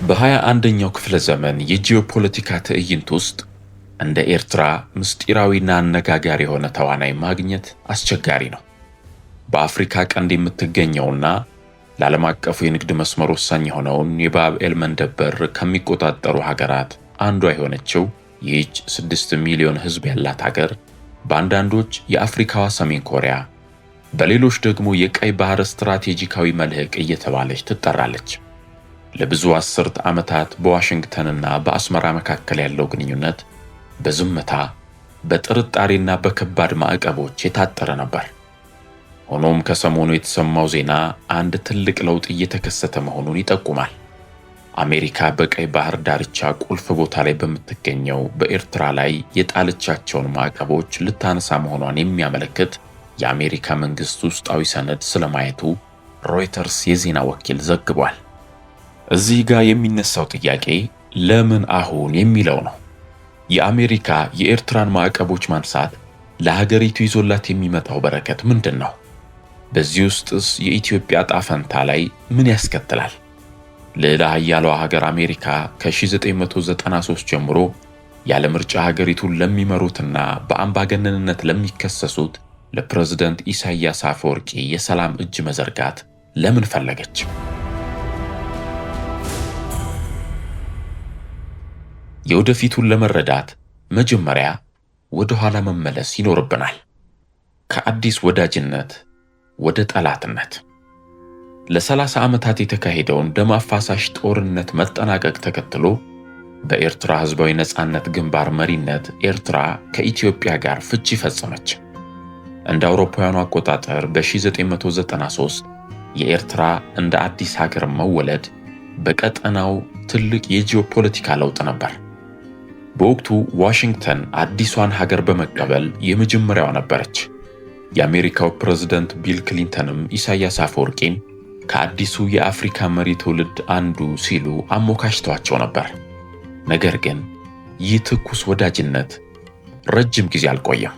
በ21ኛው ክፍለ ዘመን የጂኦፖለቲካ ትዕይንት ውስጥ እንደ ኤርትራ ምስጢራዊና አነጋጋሪ የሆነ ተዋናይ ማግኘት አስቸጋሪ ነው። በአፍሪካ ቀንድ የምትገኘውና ለዓለም አቀፉ የንግድ መስመር ወሳኝ የሆነውን የባብ-ኤል መንደብ በር ከሚቆጣጠሩ ሀገራት አንዷ የሆነችው ይህች 6 ሚሊዮን ሕዝብ ያላት ሀገር በአንዳንዶች የአፍሪካዋ ሰሜን ኮሪያ፣ በሌሎች ደግሞ የቀይ ባህር ስትራቴጂካዊ መልህቅ እየተባለች ትጠራለች። ለብዙ አስርት ዓመታት በዋሽንግተንና በአስመራ መካከል ያለው ግንኙነት በዝምታ በጥርጣሬና በከባድ ማዕቀቦች የታጠረ ነበር። ሆኖም ከሰሞኑ የተሰማው ዜና አንድ ትልቅ ለውጥ እየተከሰተ መሆኑን ይጠቁማል። አሜሪካ በቀይ ባህር ዳርቻ ቁልፍ ቦታ ላይ በምትገኘው በኤርትራ ላይ የጣለቻቸውን ማዕቀቦች ልታነሳ መሆኗን የሚያመለክት የአሜሪካ መንግሥት ውስጣዊ ሰነድ ስለማየቱ ሮይተርስ የዜና ወኪል ዘግቧል። እዚህ ጋር የሚነሳው ጥያቄ ለምን አሁን የሚለው ነው። የአሜሪካ የኤርትራን ማዕቀቦች ማንሳት ለሀገሪቱ ይዞላት የሚመጣው በረከት ምንድን ነው? በዚህ ውስጥስ የኢትዮጵያ ዕጣ ፈንታ ላይ ምን ያስከትላል? ልዕለ ኃያሏ ሀገር አሜሪካ ከ1993 ጀምሮ ያለ ምርጫ ሀገሪቱን ለሚመሩትና በአምባገነንነት ለሚከሰሱት ለፕሬዝዳንት ኢሳያስ አፈወርቂ የሰላም እጅ መዘርጋት ለምን ፈለገች? የወደፊቱን ለመረዳት መጀመሪያ ወደ ኋላ መመለስ ይኖርብናል። ከአዲስ ወዳጅነት ወደ ጠላትነት። ለ30 ዓመታት የተካሄደውን ደም አፋሳሽ ጦርነት መጠናቀቅ ተከትሎ በኤርትራ ሕዝባዊ ነጻነት ግንባር መሪነት ኤርትራ ከኢትዮጵያ ጋር ፍቺ ፈጸመች። እንደ አውሮፓውያኑ አቆጣጠር በ1993 የኤርትራ እንደ አዲስ ሀገር መወለድ በቀጠናው ትልቅ የጂኦፖለቲካ ለውጥ ነበር። በወቅቱ ዋሽንግተን አዲሷን ሀገር በመቀበል የመጀመሪያዋ ነበረች። የአሜሪካው ፕሬዝዳንት ቢል ክሊንተንም ኢሳያስ አፈወርቂን ከአዲሱ የአፍሪካ መሪ ትውልድ አንዱ ሲሉ አሞካሽተዋቸው ነበር። ነገር ግን ይህ ትኩስ ወዳጅነት ረጅም ጊዜ አልቆየም።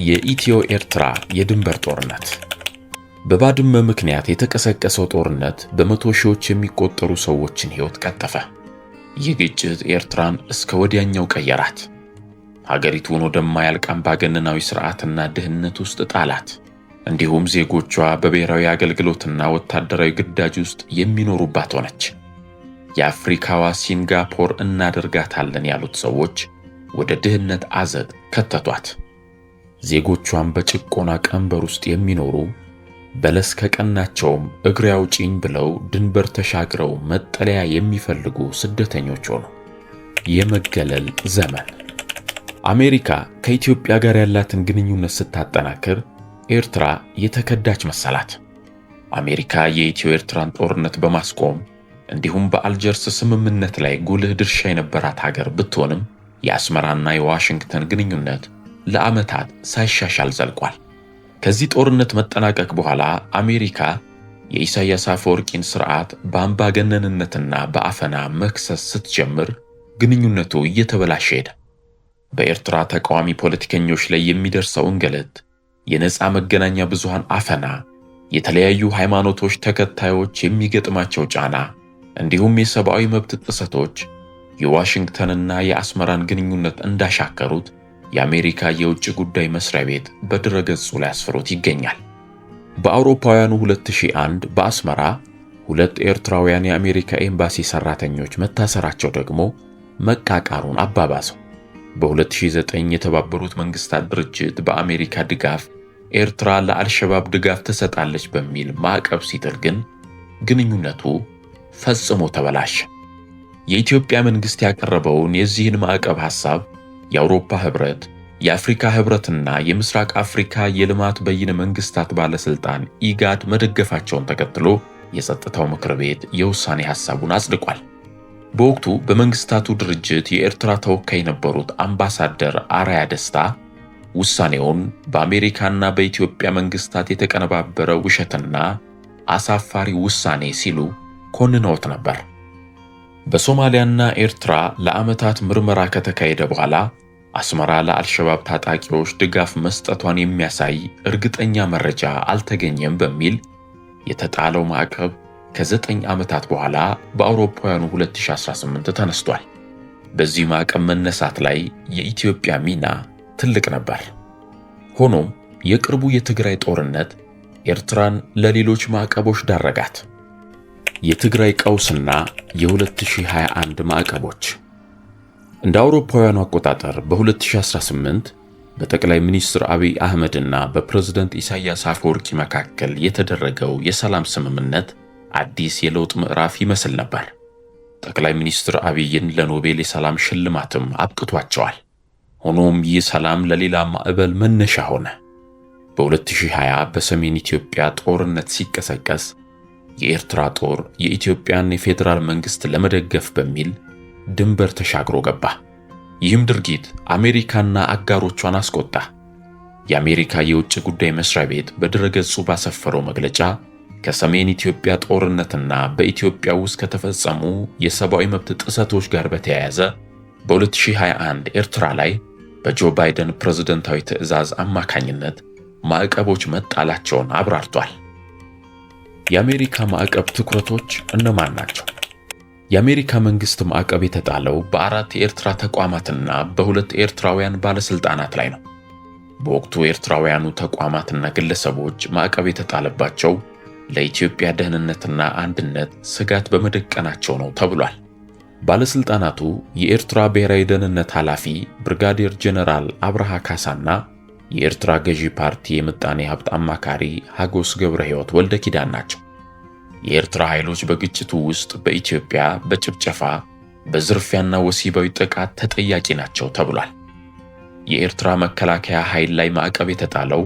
የኢትዮ ኤርትራ የድንበር ጦርነት። በባድመ ምክንያት የተቀሰቀሰው ጦርነት በመቶ ሺዎች የሚቆጠሩ ሰዎችን ሕይወት ቀጠፈ። ይህ ግጭት ኤርትራን እስከ ወዲያኛው ቀየራት። ሀገሪቱን ወደማያልቅ አምባገነናዊ ሥርዓትና ድህነት ውስጥ ጣላት። እንዲሁም ዜጎቿ በብሔራዊ አገልግሎትና ወታደራዊ ግዳጅ ውስጥ የሚኖሩባት ሆነች። የአፍሪካዋ ሲንጋፖር እናደርጋታለን ያሉት ሰዎች ወደ ድህነት አዘቅት ከተቷት። ዜጎቿን በጭቆና ቀንበር ውስጥ የሚኖሩ በለስ ከቀናቸውም እግሬ አውጪኝ ብለው ድንበር ተሻግረው መጠለያ የሚፈልጉ ስደተኞች ሆኑ። የመገለል ዘመን። አሜሪካ ከኢትዮጵያ ጋር ያላትን ግንኙነት ስታጠናክር ኤርትራ የተከዳች መሰላት። አሜሪካ የኢትዮ ኤርትራን ጦርነት በማስቆም እንዲሁም በአልጀርስ ስምምነት ላይ ጉልህ ድርሻ የነበራት ሀገር ብትሆንም የአስመራና የዋሽንግተን ግንኙነት ለዓመታት ሳይሻሻል ዘልቋል። ከዚህ ጦርነት መጠናቀቅ በኋላ አሜሪካ የኢሳያስ አፈወርቂን ሥርዓት በአምባገነንነትና በአፈና መክሰስ ስትጀምር ግንኙነቱ እየተበላሸ ሄደ። በኤርትራ ተቃዋሚ ፖለቲከኞች ላይ የሚደርሰው እንግልት፣ የነፃ መገናኛ ብዙሃን አፈና፣ የተለያዩ ሃይማኖቶች ተከታዮች የሚገጥማቸው ጫና እንዲሁም የሰብአዊ መብት ጥሰቶች የዋሽንግተንና የአስመራን ግንኙነት እንዳሻከሩት የአሜሪካ የውጭ ጉዳይ መስሪያ ቤት በድረገጹ ላይ አስፍሮት ይገኛል። በአውሮፓውያኑ 2001 በአስመራ 2 ኤርትራውያን የአሜሪካ ኤምባሲ ሰራተኞች መታሰራቸው ደግሞ መቃቃሩን አባባሰው። በ2009 የተባበሩት መንግስታት ድርጅት በአሜሪካ ድጋፍ ኤርትራ ለአልሸባብ ድጋፍ ትሰጣለች በሚል ማዕቀብ ሲጥል ግን ግንኙነቱ ፈጽሞ ተበላሸ። የኢትዮጵያ መንግስት ያቀረበውን የዚህን ማዕቀብ ሐሳብ የአውሮፓ ህብረት፣ የአፍሪካ ህብረትና የምስራቅ አፍሪካ የልማት በይነ መንግስታት ባለስልጣን ኢጋድ መደገፋቸውን ተከትሎ የጸጥታው ምክር ቤት የውሳኔ ሐሳቡን አጽድቋል። በወቅቱ በመንግስታቱ ድርጅት የኤርትራ ተወካይ የነበሩት አምባሳደር አራያ ደስታ ውሳኔውን በአሜሪካና በኢትዮጵያ መንግስታት የተቀነባበረ ውሸትና አሳፋሪ ውሳኔ ሲሉ ኮንነውት ነበር። በሶማሊያና ኤርትራ ለዓመታት ምርመራ ከተካሄደ በኋላ አስመራ ለአልሸባብ ታጣቂዎች ድጋፍ መስጠቷን የሚያሳይ እርግጠኛ መረጃ አልተገኘም በሚል የተጣለው ማዕቀብ ከ9 ዓመታት በኋላ በአውሮፓውያኑ 2018 ተነስቷል። በዚህ ማዕቀብ መነሳት ላይ የኢትዮጵያ ሚና ትልቅ ነበር። ሆኖም የቅርቡ የትግራይ ጦርነት ኤርትራን ለሌሎች ማዕቀቦች ዳረጋት። የትግራይ ቀውስና የ2021 ማዕቀቦች እንደ አውሮፓውያኑ አቆጣጠር በ2018 በጠቅላይ ሚኒስትር አብይ አህመድና በፕሬዝዳንት ኢሳያስ አፈወርቂ መካከል የተደረገው የሰላም ስምምነት አዲስ የለውጥ ምዕራፍ ይመስል ነበር። ጠቅላይ ሚኒስትር አብይን ለኖቤል የሰላም ሽልማትም አብቅቷቸዋል። ሆኖም ይህ ሰላም ለሌላ ማዕበል መነሻ ሆነ። በ2020 በሰሜን ኢትዮጵያ ጦርነት ሲቀሰቀስ የኤርትራ ጦር የኢትዮጵያን የፌዴራል መንግሥት ለመደገፍ በሚል ድንበር ተሻግሮ ገባ። ይህም ድርጊት አሜሪካና አጋሮቿን አስቆጣ። የአሜሪካ የውጭ ጉዳይ መስሪያ ቤት በድረገጹ ባሰፈረው መግለጫ ከሰሜን ኢትዮጵያ ጦርነትና በኢትዮጵያ ውስጥ ከተፈጸሙ የሰብአዊ መብት ጥሰቶች ጋር በተያያዘ በ2021 ኤርትራ ላይ በጆ ባይደን ፕሬዝደንታዊ ትዕዛዝ አማካኝነት ማዕቀቦች መጣላቸውን አብራርቷል። የአሜሪካ ማዕቀብ ትኩረቶች እነማን ናቸው? የአሜሪካ መንግሥት ማዕቀብ የተጣለው በ4 የኤርትራ ተቋማትና በ2 ኤርትራውያን ባለሥልጣናት ላይ ነው። በወቅቱ ኤርትራውያኑ ተቋማትና ግለሰቦች ማዕቀብ የተጣለባቸው ለኢትዮጵያ ደህንነትና አንድነት ስጋት በመደቀናቸው ነው ተብሏል። ባለሥልጣናቱ የኤርትራ ብሔራዊ ደህንነት ኃላፊ ብርጋዴር ጄኔራል አብርሃ ካሳና የኤርትራ ገዢ ፓርቲ የምጣኔ ሀብት አማካሪ ሀጎስ ገብረ ሕይወት ወልደ ኪዳን ናቸው። የኤርትራ ኃይሎች በግጭቱ ውስጥ በኢትዮጵያ በጭፍጨፋ በዝርፊያና ወሲባዊ ጥቃት ተጠያቂ ናቸው ተብሏል። የኤርትራ መከላከያ ኃይል ላይ ማዕቀብ የተጣለው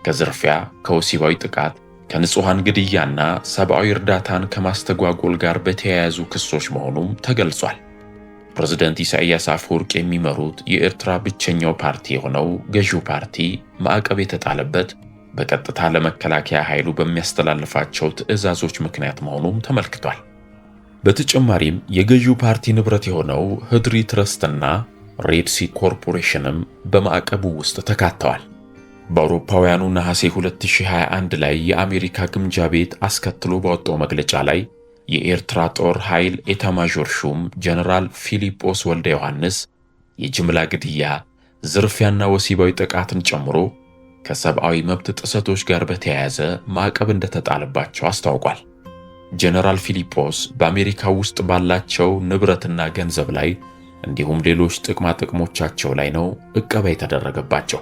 ከዝርፊያ፣ ከወሲባዊ ጥቃት፣ ከንጹሐን ግድያና ሰብአዊ እርዳታን ከማስተጓጎል ጋር በተያያዙ ክሶች መሆኑም ተገልጿል። ፕሬዝዳንት ኢሳያስ አፈወርቂ የሚመሩት የኤርትራ ብቸኛው ፓርቲ የሆነው ገዢው ፓርቲ ማዕቀብ የተጣለበት በቀጥታ ለመከላከያ ኃይሉ በሚያስተላልፋቸው ትዕዛዞች ምክንያት መሆኑም ተመልክቷል። በተጨማሪም የገዢው ፓርቲ ንብረት የሆነው ህድሪ ትረስትና ሬድሲ ኮርፖሬሽንም በማዕቀቡ ውስጥ ተካተዋል። በአውሮፓውያኑ ነሐሴ 2021 ላይ የአሜሪካ ግምጃ ቤት አስከትሎ ባወጣው መግለጫ ላይ የኤርትራ ጦር ኃይል ኤታማዦር ሹም ጀነራል ፊሊጶስ ወልደ ዮሐንስ የጅምላ ግድያ፣ ዝርፊያና ወሲባዊ ጥቃትን ጨምሮ ከሰብአዊ መብት ጥሰቶች ጋር በተያያዘ ማዕቀብ እንደተጣለባቸው አስታውቋል። ጀነራል ፊሊጶስ በአሜሪካ ውስጥ ባላቸው ንብረትና ገንዘብ ላይ እንዲሁም ሌሎች ጥቅማ ጥቅሞቻቸው ላይ ነው ዕቀባ የተደረገባቸው።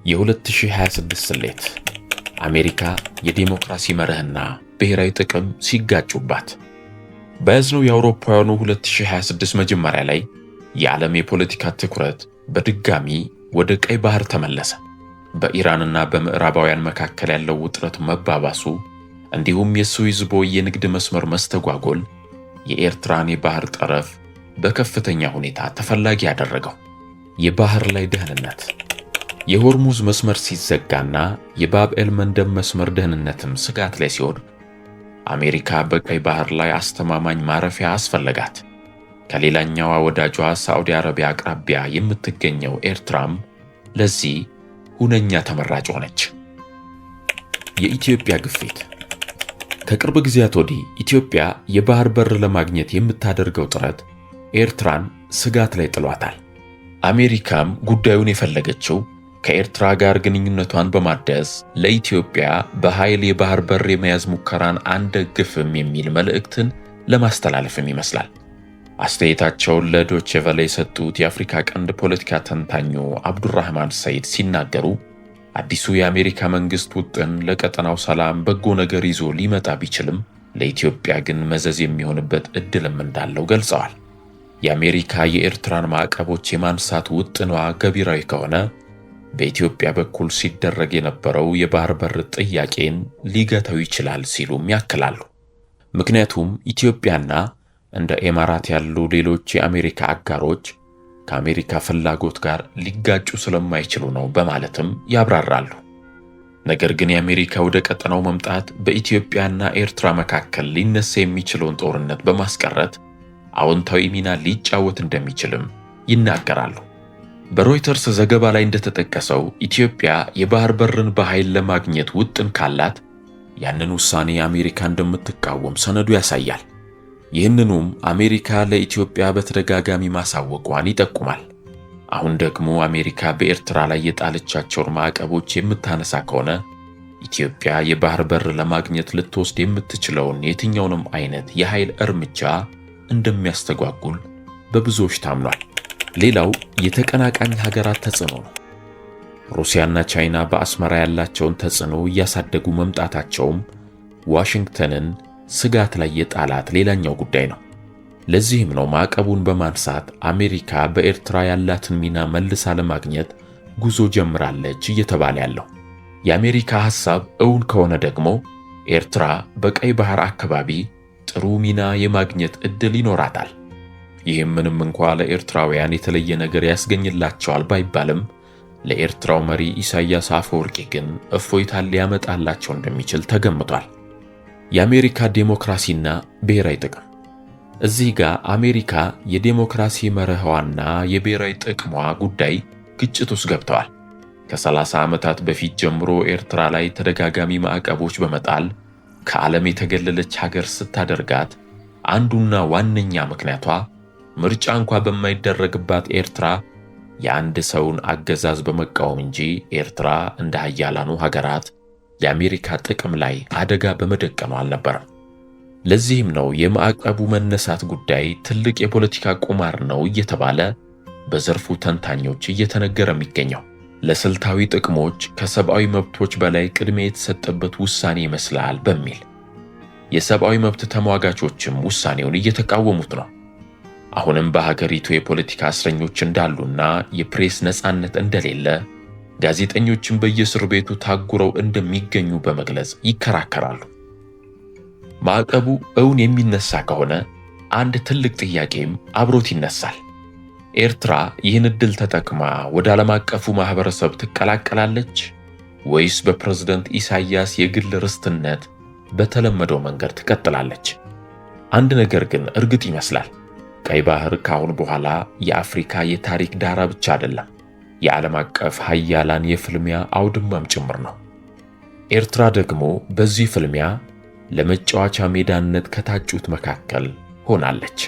የ2026 ስሌት አሜሪካ የዲሞክራሲ መርህና ብሔራዊ ጥቅም ሲጋጩባት። በያዝነው የአውሮፓውያኑ 2026 መጀመሪያ ላይ የዓለም የፖለቲካ ትኩረት በድጋሚ ወደ ቀይ ባህር ተመለሰ። በኢራንና በምዕራባውያን መካከል ያለው ውጥረት መባባሱ እንዲሁም የስዊዝ ቦይ የንግድ መስመር መስተጓጎል የኤርትራን የባህር ጠረፍ በከፍተኛ ሁኔታ ተፈላጊ ያደረገው። የባህር ላይ ደህንነት የሆርሙዝ መስመር ሲዘጋና የባብኤል መንደብ መስመር ደህንነትም ስጋት ላይ ሲሆን አሜሪካ በቀይ ባህር ላይ አስተማማኝ ማረፊያ አስፈለጋት። ከሌላኛዋ ወዳጇ ሳዑዲ አረቢያ አቅራቢያ የምትገኘው ኤርትራም ለዚህ ሁነኛ ተመራጭ ሆነች። የኢትዮጵያ ግፊት ከቅርብ ጊዜያት ወዲህ ኢትዮጵያ የባህር በር ለማግኘት የምታደርገው ጥረት ኤርትራን ስጋት ላይ ጥሏታል። አሜሪካም ጉዳዩን የፈለገችው ከኤርትራ ጋር ግንኙነቷን በማደስ ለኢትዮጵያ በኃይል የባህር በር የመያዝ ሙከራን አንደግፍም የሚል መልእክትን ለማስተላለፍም ይመስላል። አስተያየታቸውን ለዶቼ ቬለ የሰጡት የአፍሪካ ቀንድ ፖለቲካ ተንታኙ አብዱራህማን ሰይድ ሲናገሩ አዲሱ የአሜሪካ መንግስት ውጥን ለቀጠናው ሰላም በጎ ነገር ይዞ ሊመጣ ቢችልም ለኢትዮጵያ ግን መዘዝ የሚሆንበት እድልም እንዳለው ገልጸዋል። የአሜሪካ የኤርትራን ማዕቀቦች የማንሳት ውጥኗ ገቢራዊ ከሆነ በኢትዮጵያ በኩል ሲደረግ የነበረው የባህር በር ጥያቄን ሊገታው ይችላል ሲሉም ያክላሉ። ምክንያቱም ኢትዮጵያና እንደ ኤማራት ያሉ ሌሎች የአሜሪካ አጋሮች ከአሜሪካ ፍላጎት ጋር ሊጋጩ ስለማይችሉ ነው በማለትም ያብራራሉ። ነገር ግን የአሜሪካ ወደ ቀጠናው መምጣት በኢትዮጵያና ኤርትራ መካከል ሊነሳ የሚችለውን ጦርነት በማስቀረት አዎንታዊ ሚና ሊጫወት እንደሚችልም ይናገራሉ። በሮይተርስ ዘገባ ላይ እንደተጠቀሰው ኢትዮጵያ የባህር በርን በኃይል ለማግኘት ውጥን ካላት ያንን ውሳኔ አሜሪካ እንደምትቃወም ሰነዱ ያሳያል። ይህንኑም አሜሪካ ለኢትዮጵያ በተደጋጋሚ ማሳወቋን ይጠቁማል። አሁን ደግሞ አሜሪካ በኤርትራ ላይ የጣለቻቸውን ማዕቀቦች የምታነሳ ከሆነ ኢትዮጵያ የባህር በር ለማግኘት ልትወስድ የምትችለውን የትኛውንም አይነት የኃይል እርምጃ እንደሚያስተጓጉል በብዙዎች ታምኗል። ሌላው የተቀናቃኝ ሀገራት ተጽዕኖ ነው። ሩሲያና ቻይና በአስመራ ያላቸውን ተጽዕኖ እያሳደጉ መምጣታቸውም ዋሽንግተንን ስጋት ላይ የጣላት ሌላኛው ጉዳይ ነው። ለዚህም ነው ማዕቀቡን በማንሳት አሜሪካ በኤርትራ ያላትን ሚና መልሳ ለማግኘት ጉዞ ጀምራለች እየተባለ ያለው። የአሜሪካ ሐሳብ እውን ከሆነ ደግሞ ኤርትራ በቀይ ባህር አካባቢ ጥሩ ሚና የማግኘት ዕድል ይኖራታል። ይህም ምንም እንኳ ለኤርትራውያን የተለየ ነገር ያስገኝላቸዋል ባይባልም ለኤርትራው መሪ ኢሳያስ አፈወርቂ ግን እፎይታን ሊያመጣላቸው እንደሚችል ተገምቷል። የአሜሪካ ዴሞክራሲና ብሔራዊ ጥቅም። እዚህ ጋር አሜሪካ የዴሞክራሲ መርህዋና የብሔራዊ ጥቅሟ ጉዳይ ግጭት ውስጥ ገብተዋል። ከ30 ዓመታት በፊት ጀምሮ ኤርትራ ላይ ተደጋጋሚ ማዕቀቦች በመጣል ከዓለም የተገለለች ሀገር ስታደርጋት አንዱና ዋነኛ ምክንያቷ ምርጫ እንኳ በማይደረግባት ኤርትራ የአንድ ሰውን አገዛዝ በመቃወም እንጂ ኤርትራ እንደ ሀያላኑ ሀገራት የአሜሪካ ጥቅም ላይ አደጋ በመደቀኑ አልነበረም። ለዚህም ነው የማዕቀቡ መነሳት ጉዳይ ትልቅ የፖለቲካ ቁማር ነው እየተባለ በዘርፉ ተንታኞች እየተነገረ የሚገኘው። ለስልታዊ ጥቅሞች ከሰብአዊ መብቶች በላይ ቅድሚያ የተሰጠበት ውሳኔ ይመስላል በሚል የሰብአዊ መብት ተሟጋቾችም ውሳኔውን እየተቃወሙት ነው። አሁንም በሀገሪቱ የፖለቲካ እስረኞች እንዳሉና የፕሬስ ነፃነት እንደሌለ፣ ጋዜጠኞችም በየእስር ቤቱ ታጉረው እንደሚገኙ በመግለጽ ይከራከራሉ። ማዕቀቡ እውን የሚነሳ ከሆነ አንድ ትልቅ ጥያቄም አብሮት ይነሳል። ኤርትራ ይህን ዕድል ተጠቅማ ወደ ዓለም አቀፉ ማህበረሰብ ትቀላቀላለች ወይስ በፕሬዝዳንት ኢሳያስ የግል ርስትነት በተለመደው መንገድ ትቀጥላለች? አንድ ነገር ግን እርግጥ ይመስላል። ቀይ ባህር ካሁን በኋላ የአፍሪካ የታሪክ ዳራ ብቻ አይደለም፣ የዓለም አቀፍ ሀያላን የፍልሚያ አውድማም ጭምር ነው። ኤርትራ ደግሞ በዚህ ፍልሚያ ለመጫወቻ ሜዳነት ከታጩት መካከል ሆናለች።